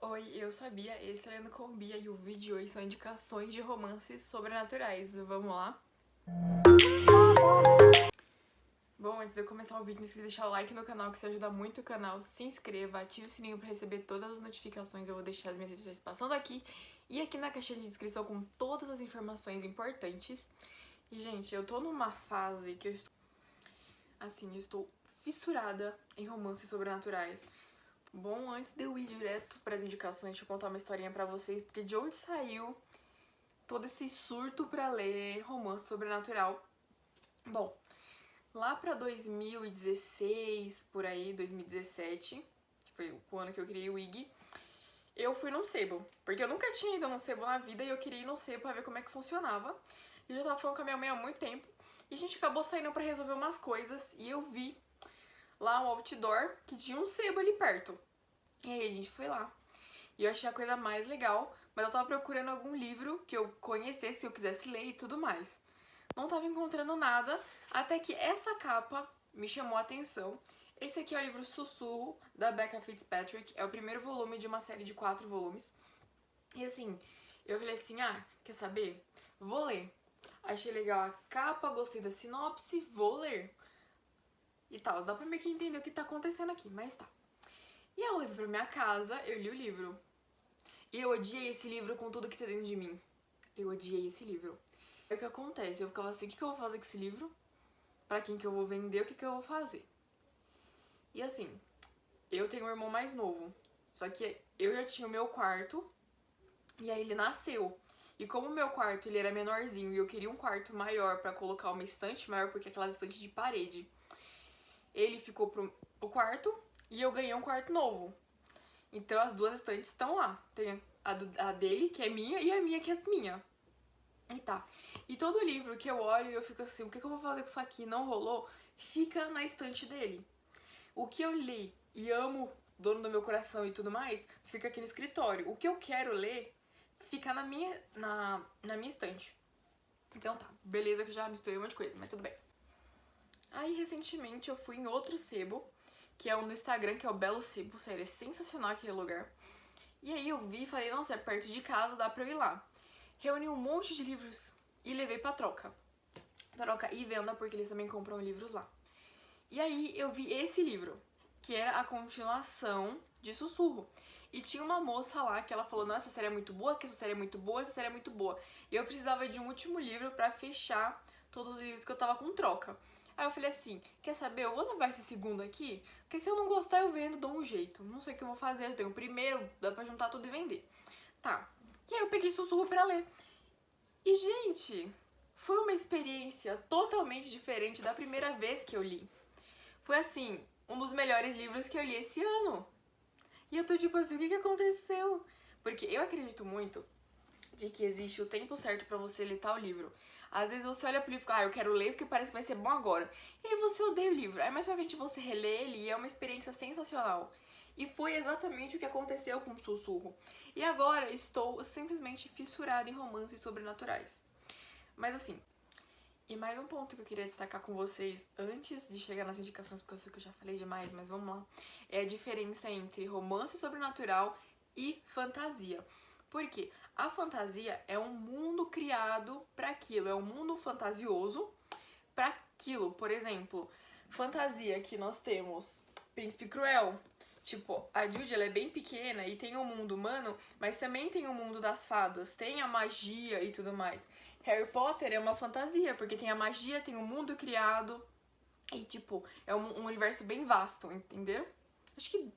Oi, eu sabia, esse é Lendo com Bia e o vídeo de hoje são indicações de romances sobrenaturais. Vamos lá? Bom, antes de eu começar o vídeo, não esqueça de deixar o like no canal, que isso ajuda muito o canal. Se inscreva, ative o sininho pra receber todas as notificações. Eu vou deixar as minhas redes sociais passando aqui e aqui na caixinha de descrição com todas as informações importantes. E, gente, eu tô numa fase que eu estou, assim, eu estou fissurada em romances sobrenaturais. Bom, antes de eu ir direto para as indicações, deixa eu contar uma historinha pra vocês, porque de onde saiu todo esse surto pra ler romance sobrenatural? Bom, lá pra 2016, por aí, 2017, que foi o ano que eu criei o IG, eu fui num sebo, porque eu nunca tinha ido num sebo na vida e eu queria ir num sebo pra ver como é que funcionava. E eu já tava falando com a minha mãe há muito tempo, e a gente acabou saindo pra resolver umas coisas, e eu vi lá um outdoor que tinha um sebo ali perto. E aí a gente foi lá. E eu achei a coisa mais legal, mas eu tava procurando algum livro que eu conhecesse, que eu quisesse ler e tudo mais. Não tava encontrando nada, até que essa capa me chamou a atenção. Esse aqui é o livro Sussurro, da Becca Fitzpatrick. É o primeiro volume de uma série de 4 volumes. E assim, eu falei assim, quer saber? Vou ler. Achei legal a capa, gostei da sinopse, vou ler. E tal, dá pra meio que entender o que tá acontecendo aqui, mas tá. E aí eu levei pra minha casa, eu li o livro. E eu odiei esse livro com tudo que tá dentro de mim. Eu odiei esse livro. É o que acontece, eu ficava assim, o que eu vou fazer com esse livro? Pra quem que eu vou vender, o que eu vou fazer? E assim, eu tenho um irmão mais novo. Só que eu já tinha o meu quarto, e aí ele nasceu. E como o meu quarto ele era menorzinho e eu queria um quarto maior pra colocar uma estante maior, porque aquelas estantes de parede, ele ficou pro quarto e eu ganhei um quarto novo. Então as duas estantes estão lá. Tem a dele, que é minha, e a minha, que é minha. E tá. E todo livro que eu olho e eu fico assim, o que eu vou fazer com isso aqui? Não rolou? Fica na estante dele. O que eu li e amo, dono do meu coração e tudo mais, fica aqui no escritório. O que eu quero ler fica na minha estante. Então tá, beleza que eu já misturei um monte de coisa, mas tudo bem. Aí recentemente eu fui em outro sebo, que é um no Instagram, que é o Belo Sebo, sério, é sensacional aquele lugar. E aí eu vi e falei, nossa, é perto de casa, dá pra eu ir lá. Reuni um monte de livros e levei pra troca. Troca e venda, porque eles também compram livros lá. E aí eu vi esse livro, que era a continuação de Sussurro. E tinha uma moça lá que ela falou, nossa, essa série é muito boa, que essa série é muito boa, essa série é muito boa. E eu precisava de um último livro pra fechar todos os livros que eu tava com troca. Aí eu falei assim, quer saber, eu vou levar esse segundo aqui, porque se eu não gostar eu vendo, dou um jeito. Não sei o que eu vou fazer, eu tenho o primeiro, dá pra juntar tudo e vender. Tá. E aí eu peguei Sussurro pra ler. E, gente, foi uma experiência totalmente diferente da primeira vez que eu li. Foi, assim, um dos melhores livros que eu li esse ano. E eu tô tipo assim, o que aconteceu? Porque eu acredito muito de que existe o tempo certo pra você ler tal livro. Às vezes você olha pro livro e fala, eu quero ler porque parece que vai ser bom agora. E aí você odeia o livro. Aí mais pra frente você relê ele e é uma experiência sensacional. E foi exatamente o que aconteceu com o Sussurro. E agora estou simplesmente fissurada em romances sobrenaturais. Mas assim, e mais um ponto que eu queria destacar com vocês antes de chegar nas indicações, porque eu sei que eu já falei demais, mas vamos lá, é a diferença entre romance sobrenatural e fantasia. Porque a fantasia é um mundo criado para aquilo, é um mundo fantasioso para aquilo. Por exemplo, fantasia que nós temos Príncipe Cruel. Tipo, a Judy ela é bem pequena e tem o mundo humano, mas também tem o mundo das fadas, tem a magia e tudo mais. Harry Potter é uma fantasia, porque tem a magia, tem o mundo criado e, tipo, é um universo bem vasto, entendeu? Acho que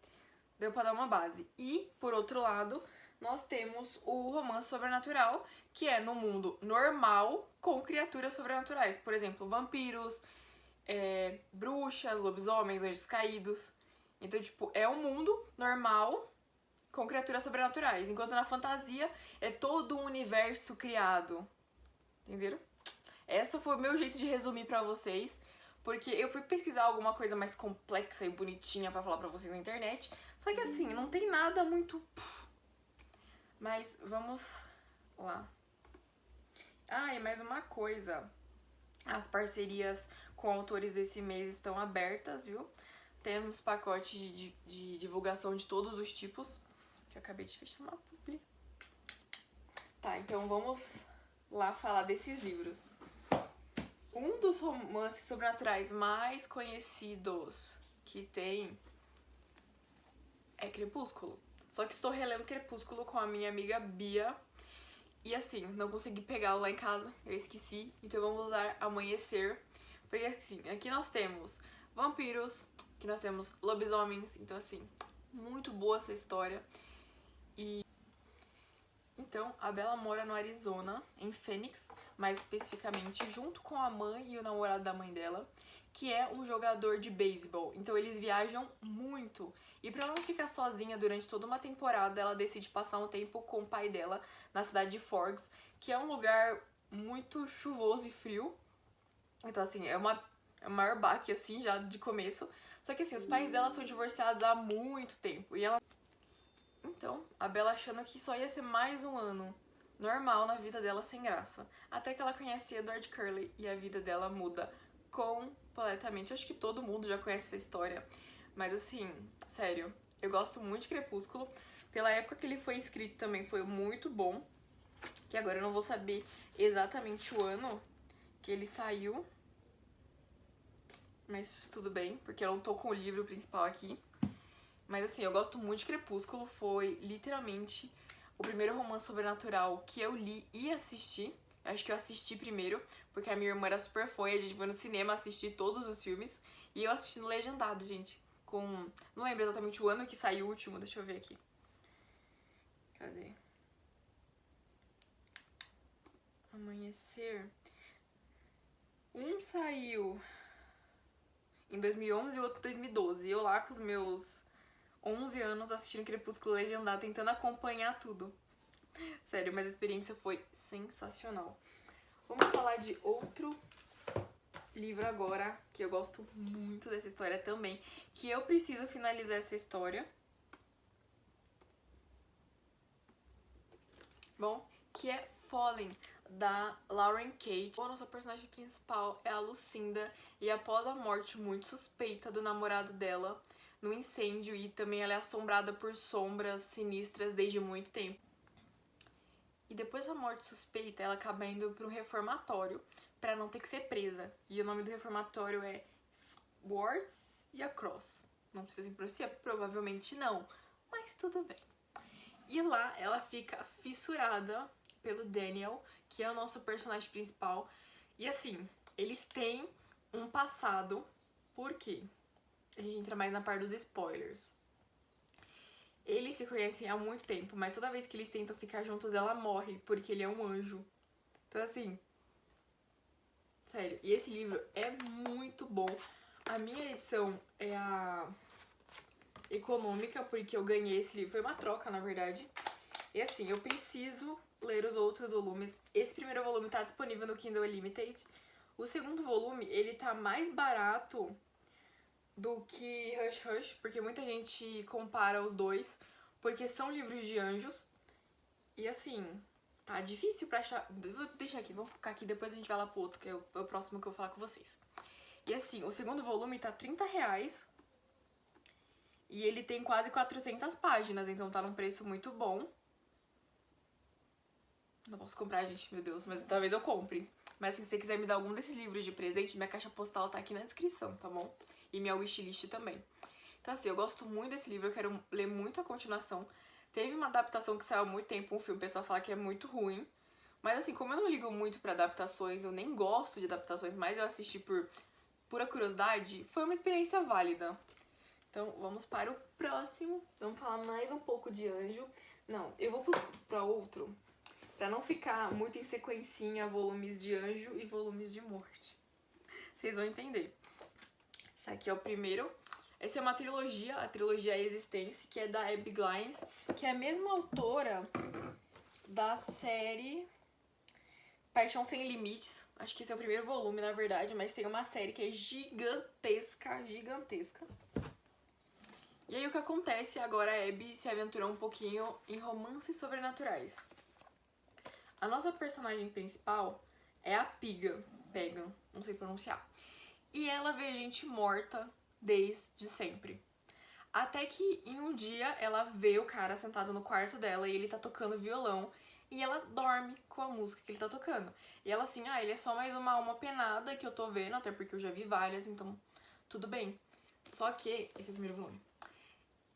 deu pra dar uma base. E, por outro lado, nós temos o romance sobrenatural, que é no mundo normal com criaturas sobrenaturais. Por exemplo, vampiros, bruxas, lobisomens, anjos caídos. Então, tipo, é um mundo normal com criaturas sobrenaturais. Enquanto na fantasia é todo um universo criado. Entenderam? Essa foi o meu jeito de resumir pra vocês. Porque eu fui pesquisar alguma coisa mais complexa e bonitinha pra falar pra vocês na internet. Só que assim, não tem nada muito... Mas vamos lá. E mais uma coisa. As parcerias com autores desse mês estão abertas, viu? Temos pacotes de divulgação de todos os tipos. que eu acabei de fechar uma publi. Tá, então vamos lá falar desses livros. Um dos romances sobrenaturais mais conhecidos que tem é Crepúsculo. Só que estou relendo Crepúsculo com a minha amiga Bia. E assim, não consegui pegá-lo lá em casa, eu esqueci. Então vamos usar Amanhecer. Porque assim, aqui nós temos vampiros, aqui nós temos lobisomens. Então assim, muito boa essa história. E então, a Bella mora no Arizona, em Phoenix, mais especificamente, junto com a mãe e o namorado da mãe dela, que é um jogador de beisebol. Então eles viajam muito. E pra não ficar sozinha durante toda uma temporada, ela decide passar um tempo com o pai dela na cidade de Forks, que é um lugar muito chuvoso e frio. Então assim, é o maior baque assim já de começo. Só que assim, os pais dela são divorciados há muito tempo. E ela Então, a Bella achando que só ia ser mais um ano normal na vida dela sem graça. Até que ela conhece Edward Curley e a vida dela muda completamente. Eu acho que todo mundo já conhece essa história. Mas assim, sério, eu gosto muito de Crepúsculo. Pela época que ele foi escrito também foi muito bom. Que agora eu não vou saber exatamente o ano que ele saiu. Mas tudo bem, porque eu não tô com o livro principal aqui. Mas assim, eu gosto muito de Crepúsculo, foi literalmente o primeiro romance sobrenatural que eu li e assisti. Acho que eu assisti primeiro, porque a minha irmã era super fã e a gente foi no cinema assistir todos os filmes. E eu assisti no legendado, gente, com... Não lembro exatamente o ano que saiu o último, deixa eu ver aqui. Cadê? Amanhecer. Um saiu em 2011 e o outro em 2012. E eu lá com os meus 11 anos assistindo Crepúsculo legendado, tentando acompanhar tudo. Sério, mas a experiência foi sensacional. Vamos falar de outro livro agora, que eu gosto muito dessa história também, que eu preciso finalizar essa história. Bom, que é Fallen, da Lauren Kate. A nossa personagem principal é a Lucinda, e após a morte muito suspeita do namorado dela no incêndio, e também ela é assombrada por sombras sinistras desde muito tempo. E depois da morte suspeita, ela acaba indo para um reformatório para não ter que ser presa. E o nome do reformatório é Swords e a Cross. Não precisa se pronunciar, provavelmente não, mas tudo bem. E lá ela fica fissurada pelo Daniel, que é o nosso personagem principal. E assim, eles têm um passado, por quê? A gente entra mais na parte dos spoilers. Eles se conhecem há muito tempo, mas toda vez que eles tentam ficar juntos, ela morre, porque ele é um anjo. Então assim, sério, e esse livro é muito bom. A minha edição é a econômica, porque eu ganhei esse livro, foi uma troca, na verdade. E assim, eu preciso ler os outros volumes. Esse primeiro volume tá disponível no Kindle Unlimited. O segundo volume, ele tá mais barato do que Hush Hush, porque muita gente compara os dois, porque são livros de anjos. E assim, tá difícil pra achar. Vou deixar aqui, vamos focar aqui, depois a gente vai lá pro outro, que é o próximo que eu vou falar com vocês. E assim, o segundo volume tá R$30. E ele tem quase 400 páginas, então tá num preço muito bom. Não posso comprar, gente, meu Deus, mas talvez eu compre. Mas se você quiser me dar algum desses livros de presente, minha caixa postal tá aqui na descrição, tá bom? E minha wishlist também. Então assim, eu gosto muito desse livro, eu quero ler muito a continuação. Teve uma adaptação que saiu há muito tempo, um filme, o pessoal fala que é muito ruim. Mas assim, como eu não ligo muito pra adaptações, eu nem gosto de adaptações, mas eu assisti por pura curiosidade, foi uma experiência válida. Então vamos para o próximo. Vamos falar mais um pouco de anjo. Não, eu vou pra outro, pra não ficar muito em sequencinha, volumes de anjo e volumes de morte. Vocês vão entender. Esse aqui é o primeiro. Essa é uma trilogia, a trilogia Existence, que é da Abby Glines, que é a mesma autora da série Paixão Sem Limites. Acho que esse é o primeiro volume, na verdade, mas tem uma série que é gigantesca, gigantesca. E aí o que acontece agora, a Abby se aventurou um pouquinho em romances sobrenaturais. A nossa personagem principal é a Pagan, não sei pronunciar. E ela vê gente morta desde sempre. Até que em um dia ela vê o cara sentado no quarto dela e ele tá tocando violão e ela dorme com a música que ele tá tocando. E ela assim, ele é só mais uma alma penada que eu tô vendo, até porque eu já vi várias, então tudo bem. Só que, esse é o primeiro volume,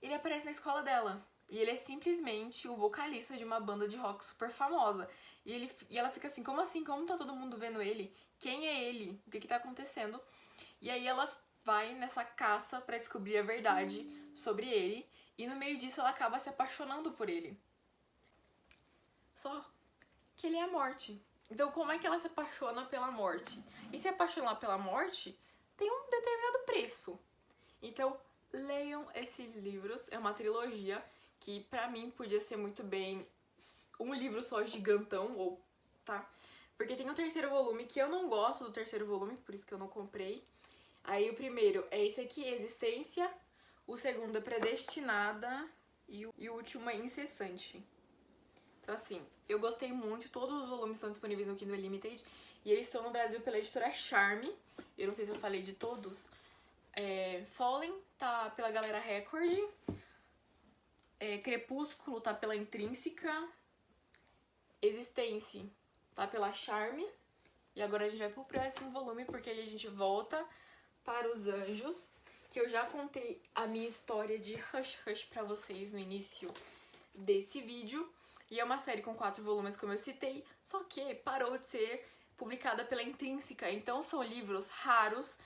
ele aparece na escola dela. E ele é simplesmente o vocalista de uma banda de rock super famosa. E ela fica assim, como assim? Como tá todo mundo vendo ele? Quem é ele? O que tá acontecendo? E aí ela vai nessa caça pra descobrir a verdade sobre ele. E no meio disso ela acaba se apaixonando por ele. Só que ele é a morte. Então como é que ela se apaixona pela morte? E se apaixonar pela morte tem um determinado preço. Então leiam esses livros, é uma trilogia que pra mim podia ser muito bem um livro só gigantão, ou tá? Porque tem o terceiro volume, que eu não gosto do terceiro volume, por isso que eu não comprei. Aí o primeiro é esse aqui, Existência, o segundo é Predestinada e o último é Incessante. Então assim, eu gostei muito, todos os volumes estão disponíveis no Kindle Unlimited e eles estão no Brasil pela editora Charme. Eu não sei se eu falei de todos. Fallen tá pela Galera Record, Crepúsculo tá pela Intrínseca, Existência tá pela Charme, e agora a gente vai pro próximo volume, porque aí a gente volta para os Anjos, que eu já contei a minha história de Hush Hush pra vocês no início desse vídeo, e é uma série com 4 volumes, como eu citei, só que parou de ser publicada pela Intrínseca, então são livros raros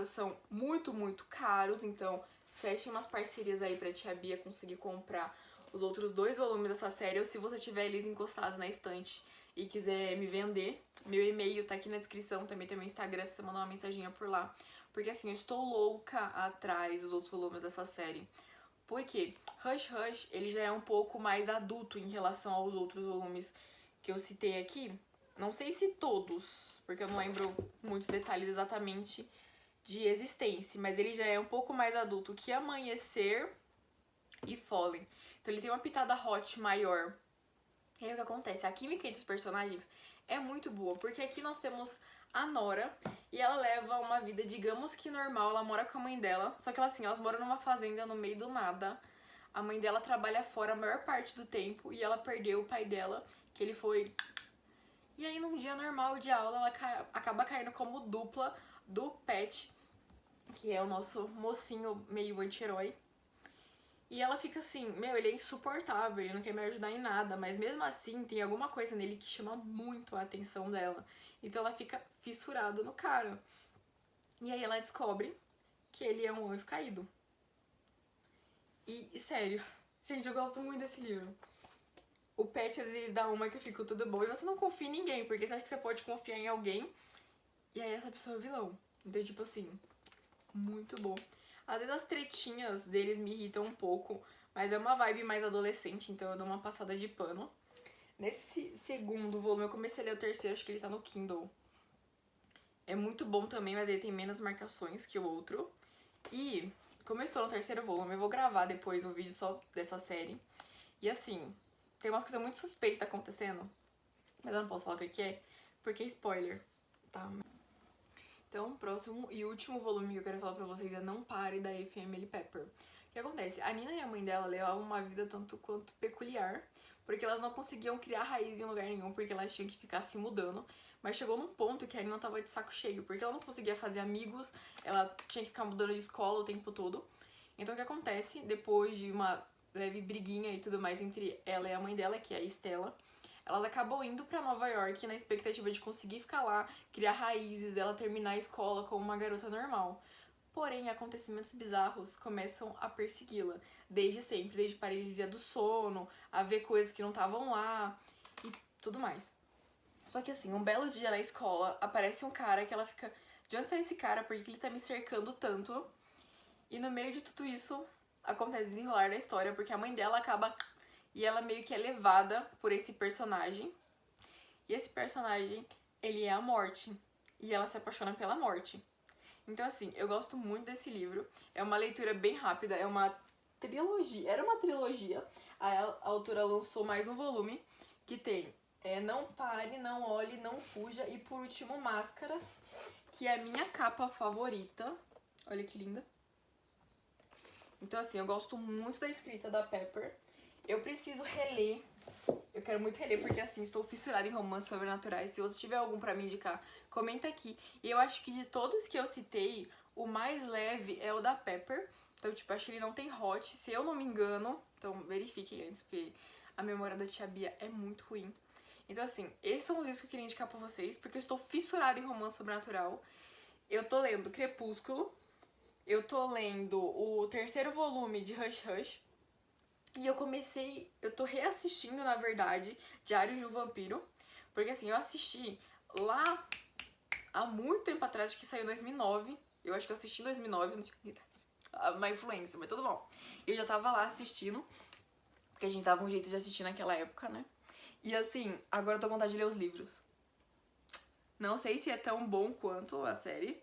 são muito, muito caros, então fechem umas parcerias aí pra tia Bia conseguir comprar os outros 2 volumes dessa série, ou se você tiver eles encostados na estante e quiser me vender, meu e-mail tá aqui na descrição, também tem meu Instagram, se você mandar uma mensaginha por lá, porque assim, eu estou louca atrás dos outros volumes dessa série. Por quê? Hush Hush, ele já é um pouco mais adulto em relação aos outros volumes que eu citei aqui. Não sei se todos, porque eu não lembro muitos detalhes exatamente de Existência, mas ele já é um pouco mais adulto que Amanhecer e Fallen. Então ele tem uma pitada hot maior. E aí o que acontece? A química entre os personagens é muito boa, porque aqui nós temos a Nora e ela leva uma vida, digamos que normal, ela mora com a mãe dela, só que elas moram numa fazenda no meio do nada. A mãe dela trabalha fora a maior parte do tempo e ela perdeu o pai dela, que ele foi... E aí num dia normal de aula ela acaba caindo como dupla do Pat, que é o nosso mocinho meio anti-herói. E ela fica assim, ele é insuportável, ele não quer me ajudar em nada, mas mesmo assim tem alguma coisa nele que chama muito a atenção dela. Então ela fica fissurada no cara. E aí ela descobre que ele é um anjo caído. E sério, gente, eu gosto muito desse livro. O Pat, ele dá uma que eu fico tudo bom. E você não confia em ninguém, porque você acha que você pode confiar em alguém. E aí essa pessoa é o vilão. Então, tipo assim, muito bom. Às vezes as tretinhas deles me irritam um pouco, mas é uma vibe mais adolescente, então eu dou uma passada de pano. Nesse segundo volume, eu comecei a ler o terceiro, acho que ele tá no Kindle. É muito bom também, mas ele tem menos marcações que o outro. E, como eu estou no terceiro volume, eu vou gravar depois um vídeo só dessa série. E assim, tem umas coisas muito suspeitas acontecendo, mas eu não posso falar o que é, porque é spoiler, tá? Então, o próximo e último volume que eu quero falar pra vocês é Não Pare, da F. Emily Pepper. O que acontece? A Nina e a mãe dela levavam uma vida tanto quanto peculiar, porque elas não conseguiam criar raiz em lugar nenhum, porque elas tinham que ficar se mudando. Mas chegou num ponto que a Nina tava de saco cheio, porque ela não conseguia fazer amigos, ela tinha que ficar mudando de escola o tempo todo. Então, o que acontece? Depois de uma leve briguinha e tudo mais entre ela e a mãe dela, que é a Estela, elas acabam indo pra Nova York na expectativa de conseguir ficar lá, criar raízes, dela terminar a escola como uma garota normal. Porém, acontecimentos bizarros começam a persegui-la, desde sempre, desde paralisia do sono, a ver coisas que não estavam lá e tudo mais. Só que assim, um belo dia na escola, aparece um cara que ela fica... De onde saiu esse cara? Por que ele tá me cercando tanto? E no meio de tudo isso, acontece o desenrolar da história, porque a mãe dela acaba... E ela meio que é levada por esse personagem. E esse personagem, ele é a morte. E ela se apaixona pela morte. Então, assim, eu gosto muito desse livro. É uma leitura bem rápida, é uma trilogia. Era uma trilogia. A autora lançou mais um volume que tem Não Pare, Não Olhe, Não Fuja e, por último, Máscaras, que é a minha capa favorita. Olha que linda. Então, assim, eu gosto muito da escrita da Pepper. Eu preciso reler. Eu quero muito reler porque, assim, estou fissurada em romances sobrenaturais. Se você tiver algum pra me indicar, comenta aqui. E eu acho que de todos que eu citei, o mais leve é o da Pepper. Então, tipo, acho que ele não tem hot, se eu não me engano. Então, verifiquem antes, porque a memória da Tia Bia é muito ruim. Então, assim, esses são os livros que eu queria indicar pra vocês, porque eu estou fissurada em romance sobrenatural. Eu tô lendo Crepúsculo. Eu tô lendo o terceiro volume de Hush Hush. E eu tô reassistindo, na verdade, Diário de um Vampiro. Porque assim, eu assisti lá há muito tempo atrás, acho que saiu em 2009. Eu acho que eu assisti em 2009, não tinha uma influência, mas tudo bom. Eu já tava lá assistindo, porque a gente dava um jeito de assistir naquela época, né? E assim, agora eu tô com vontade de ler os livros. Não sei se é tão bom quanto a série,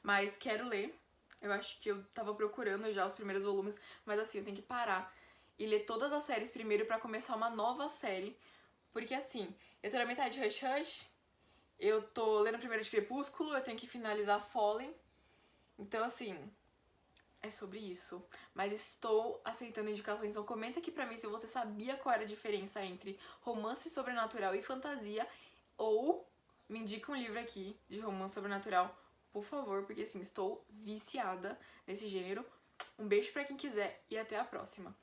mas quero ler. Eu acho que eu tava procurando já os primeiros volumes, mas assim, eu tenho que parar e ler todas as séries primeiro pra começar uma nova série. Porque assim, eu tô na metade de Hush Hush, eu tô lendo o primeiro de Crepúsculo, eu tenho que finalizar Fallen. Então assim, é sobre isso. Mas estou aceitando indicações, então comenta aqui pra mim se você sabia qual era a diferença entre romance sobrenatural e fantasia, ou me indica um livro aqui de romance sobrenatural, por favor, porque assim, estou viciada nesse gênero. Um beijo pra quem quiser e até a próxima.